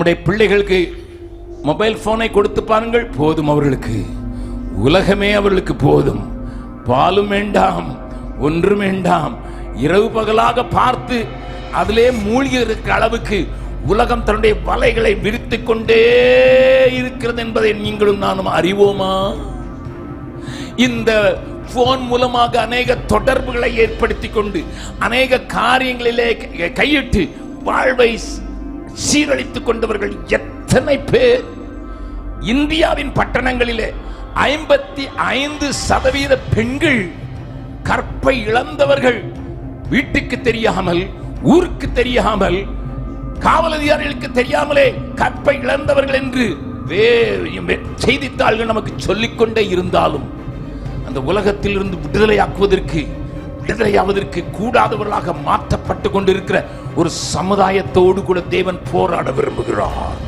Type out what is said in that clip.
நம்முடைய பிள்ளைகளுக்கு மொபைல் போனை கொடுத்து பாருங்கள், போதும் அவர்களுக்கு. உலகமே அவர்களுக்கு போதும். பாலும் வேண்டாம், ஒன்றும் வேண்டாம். இரவு பகலாக பார்த்து அதிலே மூழ்கி இருக்கிற அளவுக்கு உலகம் தன்னுடைய வலைகளை விரித்துக் கொண்டே இருக்கிறது என்பதை நீங்களும் நானும் அறிவோமா? இந்த போன் மூலமாக அநேக தொடர்புகளை ஏற்படுத்திக் கொண்டு அநேக காரியங்களிலே கையிட்டு வாழ்வை சீரழித்துக் கொண்டவர்கள் எத்தனை பேர்! இந்தியாவின் பட்டணங்களிலே 55% பெண்கள் கற்பை இழந்தவர்கள். வீட்டுக்கு தெரியாமல், ஊருக்கு தெரியாமல், காவல் அதிகாரிகளுக்கு தெரியாமலே கற்பை இழந்தவர்கள் என்று வேறு செய்தித்தாள்கள் நமக்கு சொல்லிக்கொண்டே இருந்தாலும் அந்த உலகத்தில் இருந்து விடுதலையாவதற்கு கூடாதவர்களாக மாற்றப்பட்டு கொண்டிருக்கிற ஒரு சமுதாயத்தோடு கூட தேவன் போராட விரும்புகிறார்.